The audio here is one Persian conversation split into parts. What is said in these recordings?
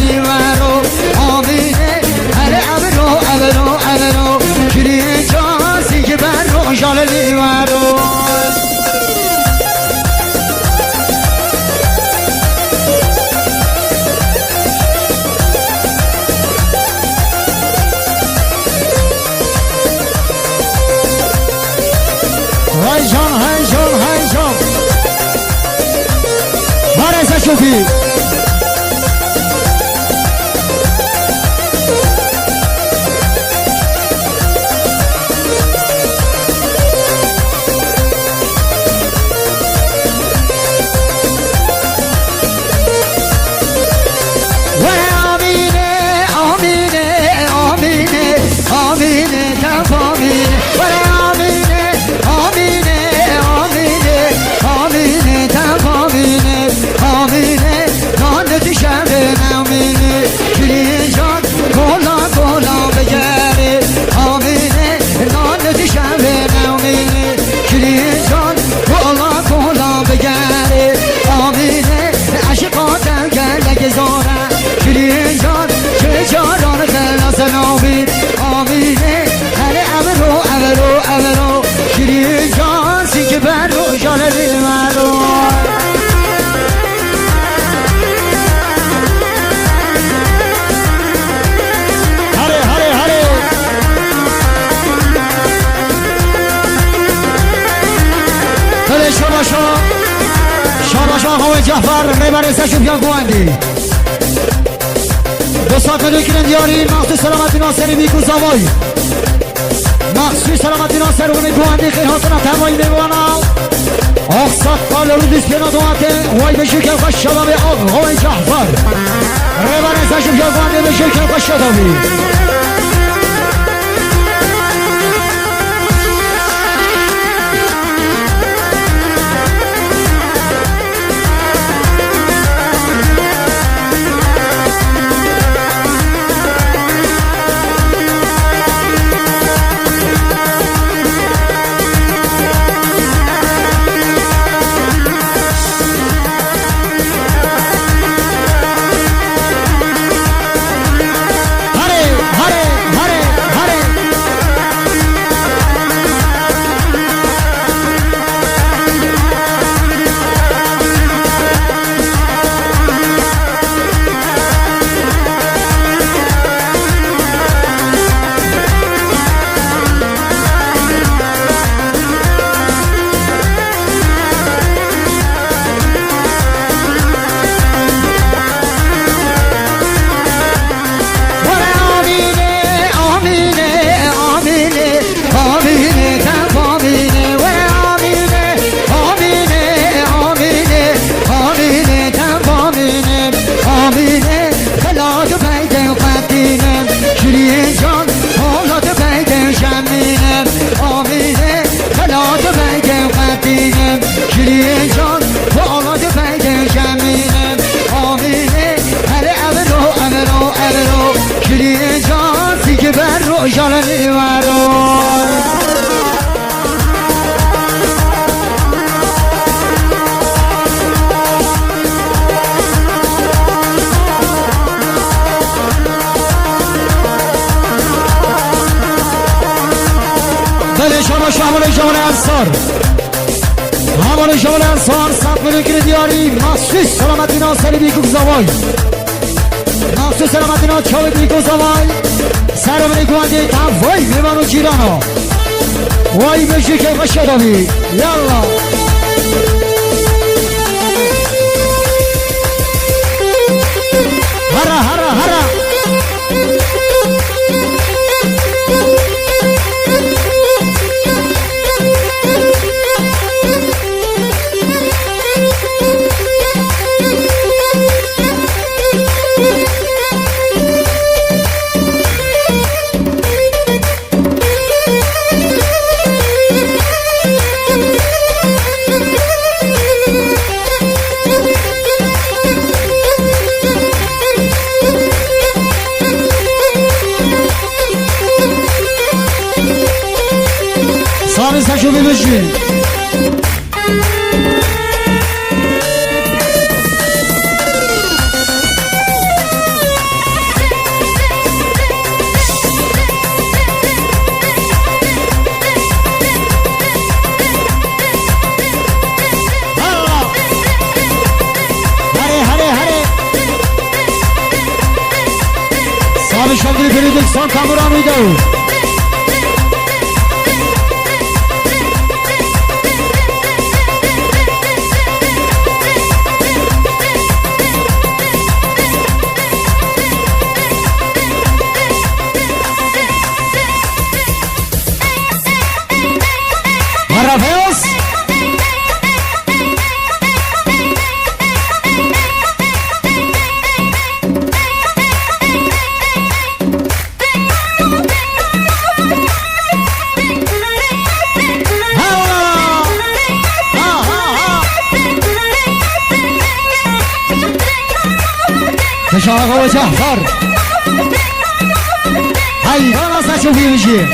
لیوارو آمینه هر ابرو کلی جاسی که بر رو جال لیوارو های جان هر شوفی شاباش آقای جعفر میبره سشو بیان گواندی دو ساعت دوکرن دیاری مخصوص سلامتی ناصری بیکو زوای مخصوص سلامتی ناصر اونی گواندی خیلی حاصل تمایی میبوانا اقصاد قال رو دیست پینا دوانته وای بشو که خوش شباب آقای جعفر میبره سشو بیان گواندی بشو که خوش شبابی همون شمال انصار سب ملوکر دیاری مخصوص سلامتی ناصری بیکوک زوای مخصوص سلامتی ناصری بیکوک زوای سر ملکوانده تا وای میوانو جیرانو وای بشی که خوش شدامی یالله هره صاحب سشو ببشی صاحب شغلی پریدکسان کامران ویدو آقا و جعفر حیران از نشو بیرشی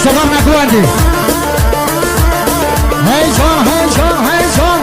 سلام نکوندی هی جان هی جان هی جان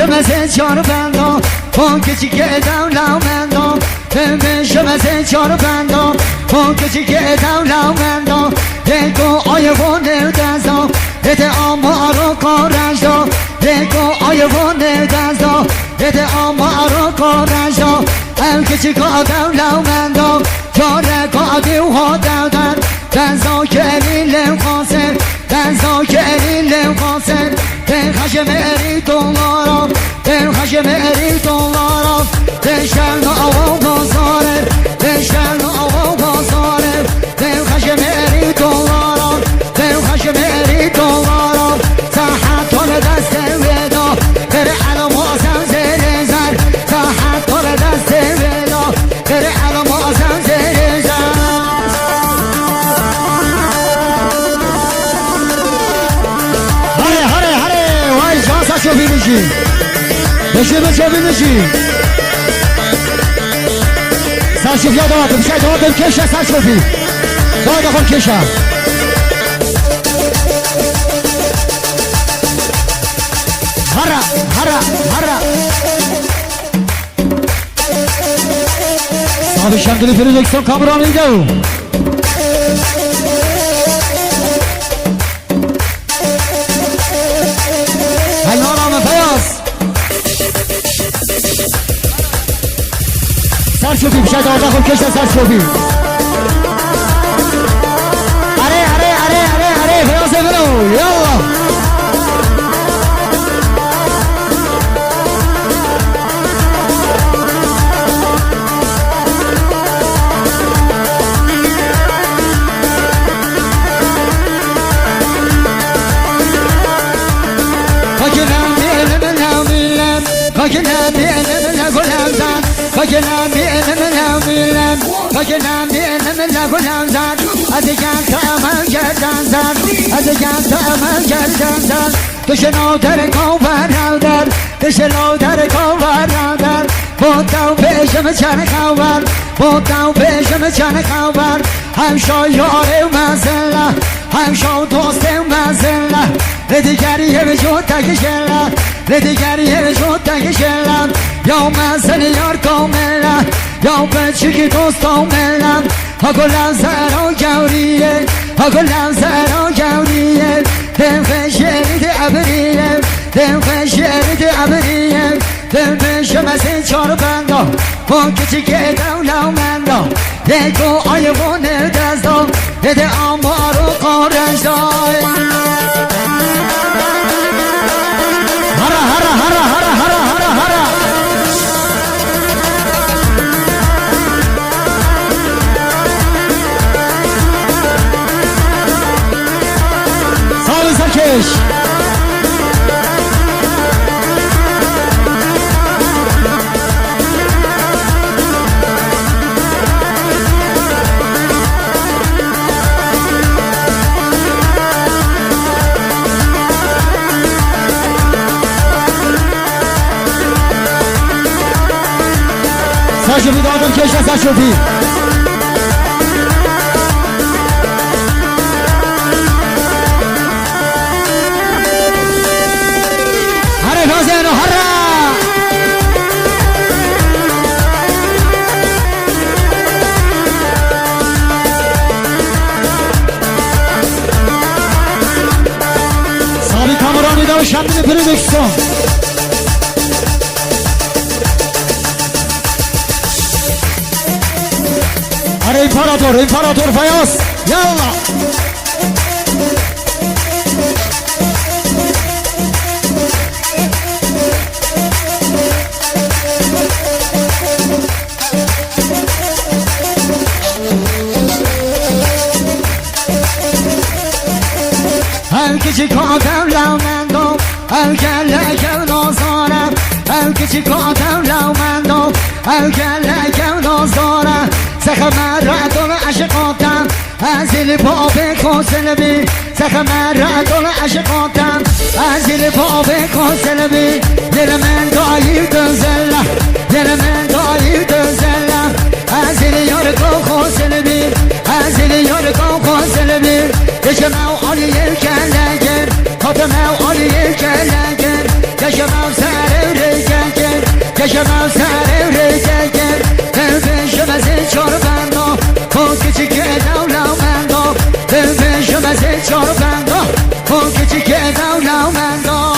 به جان بندم اون کسی که دولمندم به شمس چار بندم اون کسی که دولمندم بگو آیا ونه دزدم بده آمارو کارش دم بگو آیا ونه دزدم بده آمارو کارش دم اون کسی که دولمندم جاره کادیو ها دودن دنزا که لیلم خاسر دنزا که لیلم خاسر به خشم اری دولارم به خشم اری دولارم به شرن آوام بازاره به شرن آوام بازاره به خشم اری دولارم به خشم اری دولارم صحتان دست ودا بره علم آزم زیر زر صحتان دست ودا بره علم آزم زیر زر هره هره وای جاسا شو بینشی بشه بشه بینشی سرشوفی ها دواتم بشه دواتم کشه سرشوفی داده خون کشه هره هره هره صاحب شمدلی پریدکسان کامران ایدو سرشوفی بشه داده خون کشه سرشوفی اره فیاضه برو یالا فاکنم بیانم نگلم زن فاکنم بیانم نگلم فاکنم بیانم نگلم زن از گن تمام کردن زن از گن تمام کردن زن دشنو در کاور در دشنو در کاور در بودم پیشم چن کاور بودم پیشم چن کاور همشا یار مزله همشا دوست مزله دیگری وجود تکشلا دیگری وجود تکشلا یا مزل یار کاملا یا بچگی دوست کاملا اگلم زرا گوریه اگلم زرا گوریه دم خشیرید ابریه دم خشیرید ابریه دل بشم از این چار بندا با کچی که دولا مندا دیگو آیوان دزدا بده آمارو قارنج دای هرا هرا هرا هرا هرا هرا هرا سال سرکش سرشوفی دادم کشت سرشوفی هره نازن و هره سالی کامرانی دو شمدین پریدکسون امپراتور فیاس یالا هر کچی کاتم لامندم هر گلکم نازارم هر کچی کاتم لامندم هر گلکم نازارم سخمردان عشقاتم از این پا به کسلبی سخمردان عشقاتم از این پا به کسلبی دل من دایی دزله دل من دایی دزله از این یارگاه کسلبی از این یارگاه کسلبی کشمو آلیه کلگر خاتمو آلیه کلگر کشمو سر رگگر کشمو سر رگگر دل بشم از این چار بندا با کچی که دولا مندا دل بشم از این چار بندا با کچی که دولا مندا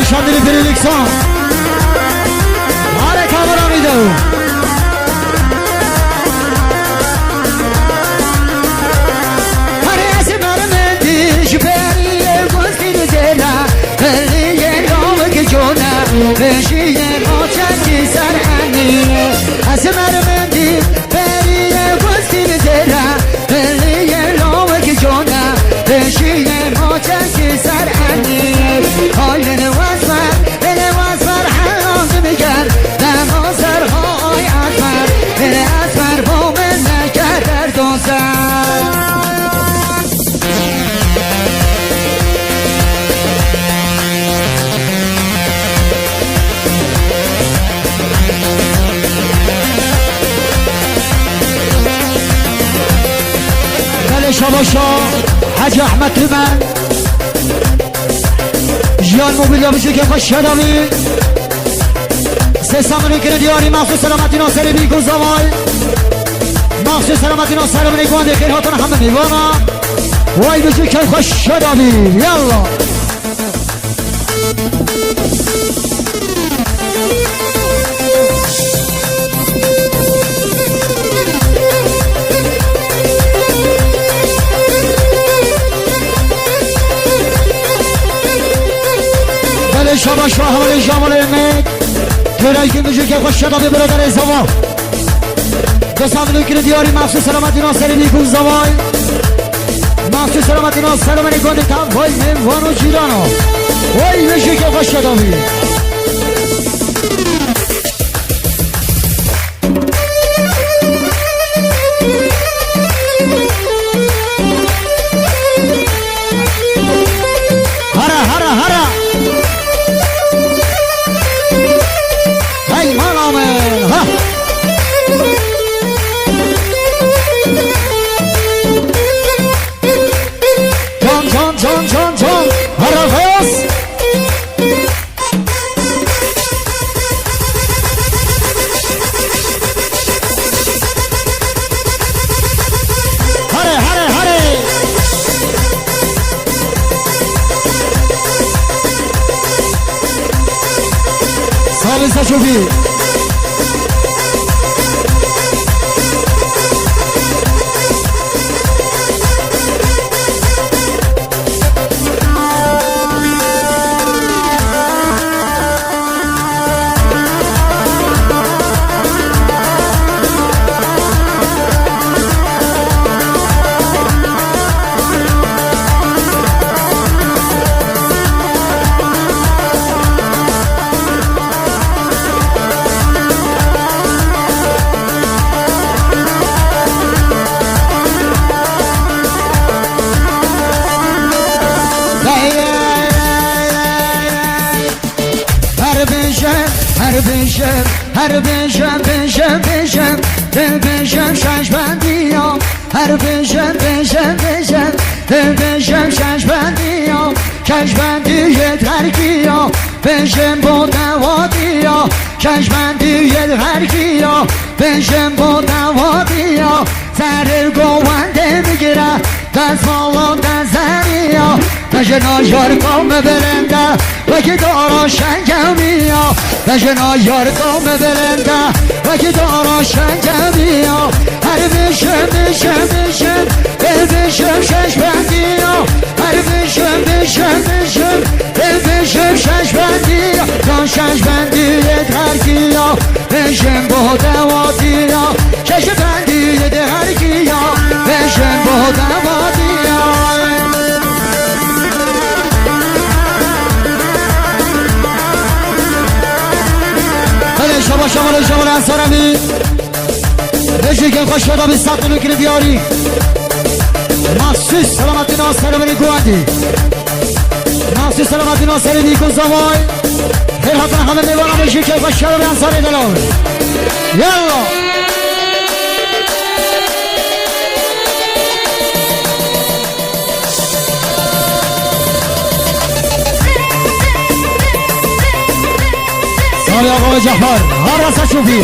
شامل پریلیکسان آره کامرا میدو هره از مرمندیش بریه گفتیر زیلا بریه نامه که جونه بشیه ناچکی سرحنیه از مرمندی بریه گفتیر زیلا بریه نامه که جونه بشیه ناچکی سرحنیه حال نوازمه شاباشا حاج احمد تومن جان موبیلیا بشه که خوش شدامی سه سامنی که دیاری مخصوص سلامتی ناصر بیگو زوال مخصوص سلامتی ناصر من ایگوانده خیر هاتون همه میوانا وای بشه که خوش شدامی یالله شاباش و حوال جامال امید ترایی که میشه که خوش شدابی برادر ازوا دستان نکر دیاری مخصوص سلامتی ناصر بیگون زوای مخصوص سلامتی ناصر من گنده کم وای منوان و جیرانو وای میشه که خوش شدابی شوفي هر بشم شش بندیام هر بشم شش بندیام شش بندی ترکیام بشم با دوادیا شش بندی ترکیام بشم با دوادیا سر گوانده میگیره دست بالا دزنیا بشنا یار قوم برنده و که دارا شنگمیا بشنا یار قوم برنده و که دارا شنگمیا هر بشم شش بندیا هر بشم شش بندیا تا شش بندی ترکیا بشم با دوادیا شش بندی ترکیا بشم با دوادیا شمال انصارمی بشی که خوش شده بی سطح نکر دیاری مخصوص سلامتی ناصر منی گواندی مخصوص سلامتی ناصر بیکن زوای خیر حتن همه میوانا بشی که خوش شده بی انصاری دلال یالله سالی آقا جعفر هر رسا شوفی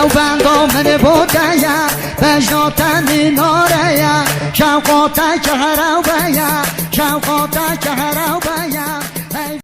او بندام من بودایا بجناتن ناریا شوقاتا که هر او اوقات که هر او